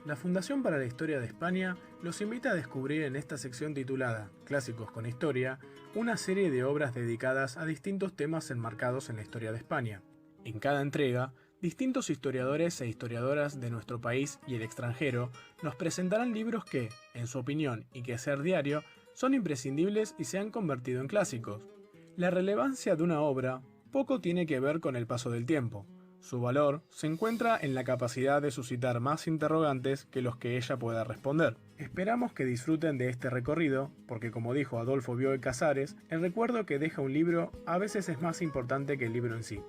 La Fundación para la Historia de España los invita a descubrir en esta sección titulada Clásicos con Historia, una serie de obras dedicadas a distintos temas enmarcados en la historia de España. En cada entrega, distintos historiadores e historiadoras de nuestro país y el extranjero nos presentarán libros que, en su opinión y quehacer diario, son imprescindibles y se han convertido en clásicos. La relevancia de una obra poco tiene que ver con el paso del tiempo. Su valor se encuentra en la capacidad de suscitar más interrogantes que los que ella pueda responder. Esperamos que disfruten de este recorrido, porque como dijo Adolfo Bioy Casares, el recuerdo que deja un libro a veces es más importante que el libro en sí.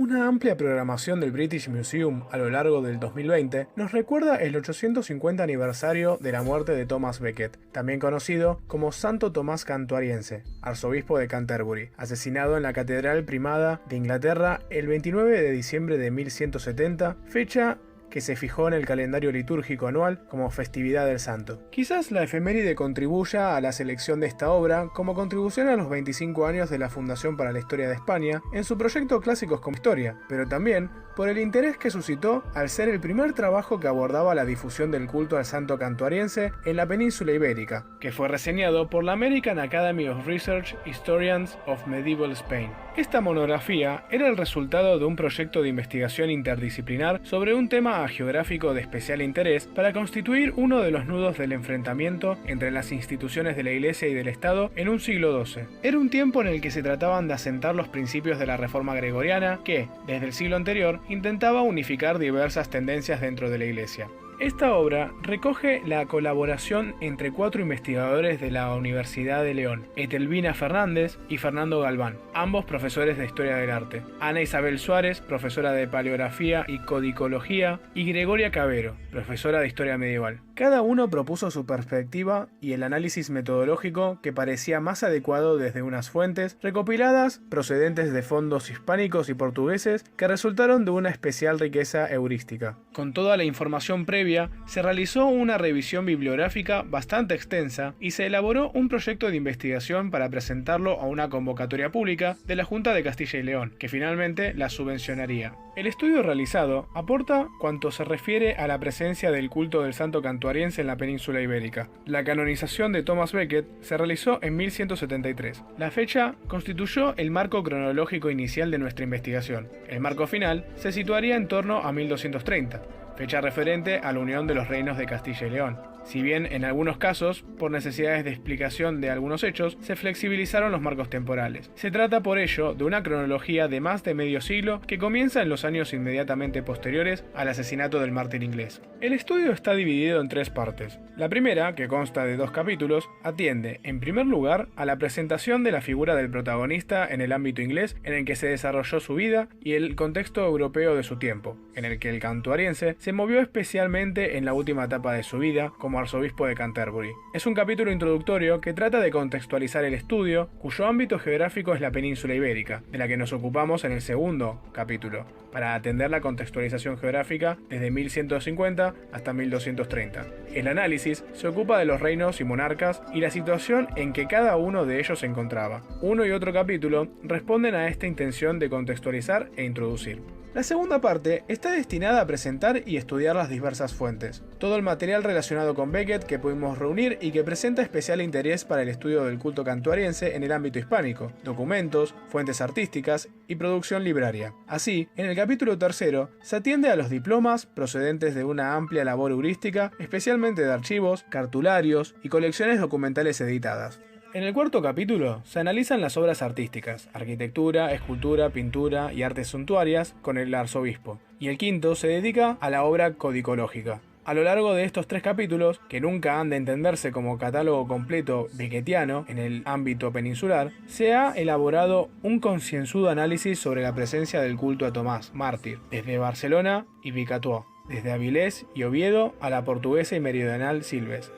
Una amplia programación del British Museum a lo largo del 2020 nos recuerda el 850 aniversario de la muerte de Thomas Becket, también conocido como Santo Tomás Cantuariense, arzobispo de Canterbury, asesinado en la Catedral Primada de Inglaterra el 29 de diciembre de 1170, fecha que se fijó en el calendario litúrgico anual como festividad del santo. Quizás la efeméride contribuya a la selección de esta obra como contribución a los 25 años de la Fundación para la Historia de España en su proyecto Clásicos con Historia, pero también por el interés que suscitó al ser el primer trabajo que abordaba la difusión del culto al santo cantuariense en la península ibérica, que fue reseñado por la American Academy of Research Historians of Medieval Spain. Esta monografía era el resultado de un proyecto de investigación interdisciplinar sobre un tema geográfico de especial interés para constituir uno de los nudos del enfrentamiento entre las instituciones de la Iglesia y del Estado en un siglo XII. Era un tiempo en el que se trataban de asentar los principios de la Reforma Gregoriana que, desde el siglo anterior, intentaba unificar diversas tendencias dentro de la Iglesia. Esta obra recoge la colaboración entre 4 investigadores de la Universidad de León, Etelvina Fernández y Fernando Galván, ambos profesores de Historia del Arte, Ana Isabel Suárez, profesora de Paleografía y Codicología, y Gregoria Cavero, profesora de Historia Medieval. Cada uno propuso su perspectiva y el análisis metodológico que parecía más adecuado desde unas fuentes recopiladas procedentes de fondos hispánicos y portugueses que resultaron de una especial riqueza heurística. Con toda la información previa, se realizó una revisión bibliográfica bastante extensa y se elaboró un proyecto de investigación para presentarlo a una convocatoria pública de la Junta de Castilla y León, que finalmente la subvencionaría. El estudio realizado aporta cuanto se refiere a la presencia del culto del santo cantuariense en la península ibérica. La canonización de Thomas Becket se realizó en 1173. La fecha constituyó el marco cronológico inicial de nuestra investigación. El marco final se situaría en torno a 1230. Fecha referente a la unión de los reinos de Castilla y León. Si bien en algunos casos, por necesidades de explicación de algunos hechos, se flexibilizaron los marcos temporales. Se trata por ello de una cronología de más de medio siglo que comienza en los años inmediatamente posteriores al asesinato del mártir inglés. El estudio está dividido en 3 partes. La primera, que consta de 2 capítulos, atiende, en primer lugar, a la presentación de la figura del protagonista en el ámbito inglés en el que se desarrolló su vida y el contexto europeo de su tiempo, en el que el cantuariense se movió especialmente en la última etapa de su vida como arzobispo de Canterbury. Es un capítulo introductorio que trata de contextualizar el estudio, cuyo ámbito geográfico es la península ibérica, de la que nos ocupamos en el segundo capítulo, para atender la contextualización geográfica desde 1150 hasta 1230. El análisis se ocupa de los reinos y monarcas y la situación en que cada uno de ellos se encontraba. Uno y otro capítulo responden a esta intención de contextualizar e introducir. La segunda parte está destinada a presentar y estudiar las diversas fuentes, todo el material relacionado con Becket que pudimos reunir y que presenta especial interés para el estudio del culto cantuariense en el ámbito hispánico, documentos, fuentes artísticas y producción libraria. Así, en el capítulo tercero se atiende a los diplomas procedentes de una amplia labor heurística, especialmente de archivos, cartularios y colecciones documentales editadas. En el cuarto capítulo se analizan las obras artísticas, arquitectura, escultura, pintura y artes suntuarias con el arzobispo, y el quinto se dedica a la obra codicológica. A lo largo de estos 3 capítulos, que nunca han de entenderse como catálogo completo becketiano en el ámbito peninsular, se ha elaborado un concienzudo análisis sobre la presencia del culto a Tomás, mártir, desde Barcelona y Vicatuó, desde Avilés y Oviedo a la portuguesa y meridional Silves.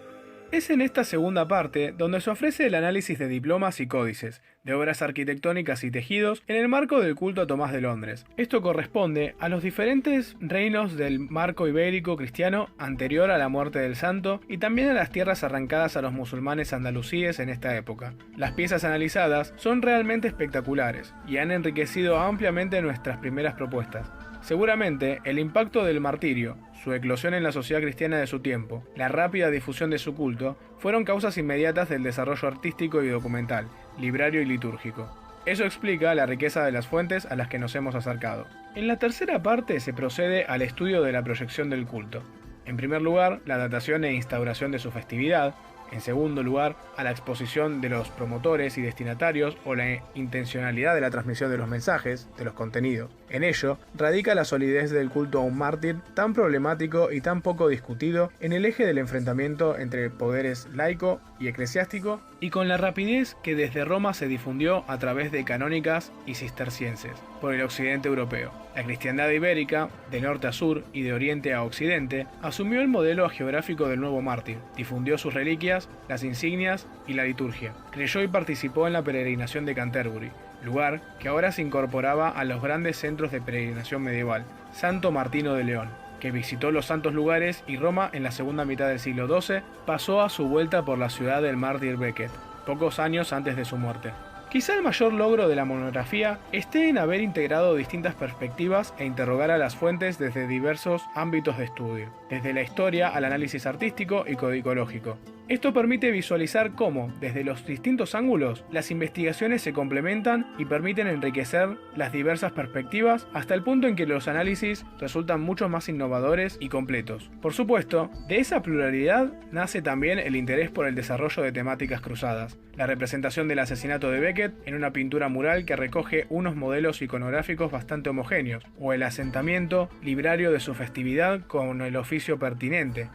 Es en esta segunda parte donde se ofrece el análisis de diplomas y códices, de obras arquitectónicas y tejidos en el marco del culto a Tomás de Londres. Esto corresponde a los diferentes reinos del marco ibérico cristiano anterior a la muerte del santo y también a las tierras arrancadas a los musulmanes andalusíes en esta época. Las piezas analizadas son realmente espectaculares y han enriquecido ampliamente nuestras primeras propuestas. Seguramente, el impacto del martirio, su eclosión en la sociedad cristiana de su tiempo, la rápida difusión de su culto, fueron causas inmediatas del desarrollo artístico y documental, librario y litúrgico. Eso explica la riqueza de las fuentes a las que nos hemos acercado. En la tercera parte se procede al estudio de la proyección del culto. En primer lugar, la datación e instauración de su festividad. En segundo lugar, a la exposición de los promotores y destinatarios o la intencionalidad de la transmisión de los mensajes, de los contenidos. En ello, radica la solidez del culto a un mártir tan problemático y tan poco discutido en el eje del enfrentamiento entre poderes laico y eclesiástico y con la rapidez que desde Roma se difundió a través de canónicas y cistercienses por el occidente europeo. La cristiandad ibérica, de norte a sur y de oriente a occidente, asumió el modelo geográfico del nuevo mártir, difundió sus reliquias, las insignias y la liturgia. Creyó y participó en la peregrinación de Canterbury, lugar que ahora se incorporaba a los grandes centros de peregrinación medieval, Santo Martino de León, que visitó los santos lugares y Roma en la segunda mitad del siglo XII, pasó a su vuelta por la ciudad del mártir Becket, pocos años antes de su muerte. Quizá el mayor logro de la monografía esté en haber integrado distintas perspectivas e interrogar a las fuentes desde diversos ámbitos de estudio, desde la historia al análisis artístico y codicológico. Esto permite visualizar cómo, desde los distintos ángulos, las investigaciones se complementan y permiten enriquecer las diversas perspectivas hasta el punto en que los análisis resultan mucho más innovadores y completos. Por supuesto, de esa pluralidad nace también el interés por el desarrollo de temáticas cruzadas. La representación del asesinato de Becket en una pintura mural que recoge unos modelos iconográficos bastante homogéneos, o el asentamiento librario de su festividad con el oficio pertinente,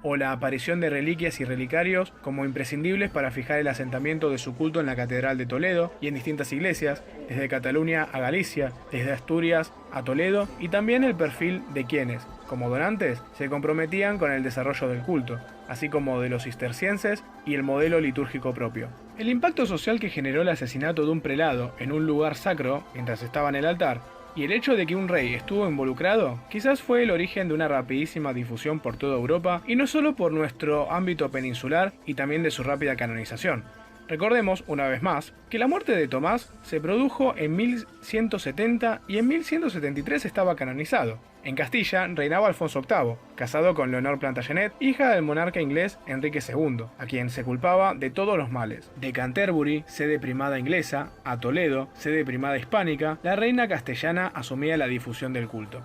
o la aparición de reliquias y relicarios como imprescindibles para fijar el asentamiento de su culto en la Catedral de Toledo y en distintas iglesias, desde Cataluña a Galicia, desde Asturias a Toledo, y también el perfil de quienes, como donantes, se comprometían con el desarrollo del culto, así como de los cistercienses y el modelo litúrgico propio. El impacto social que generó el asesinato de un prelado en un lugar sacro, mientras estaba en el altar, y el hecho de que un rey estuvo involucrado, quizás fue el origen de una rapidísima difusión por toda Europa, y no solo por nuestro ámbito peninsular y también de su rápida canonización. Recordemos, una vez más, que la muerte de Tomás se produjo en 1170 y en 1173 estaba canonizado. En Castilla reinaba Alfonso VIII, casado con Leonor Plantagenet, hija del monarca inglés Enrique II, a quien se culpaba de todos los males. De Canterbury, sede primada inglesa, a Toledo, sede primada hispánica, la reina castellana asumía la difusión del culto.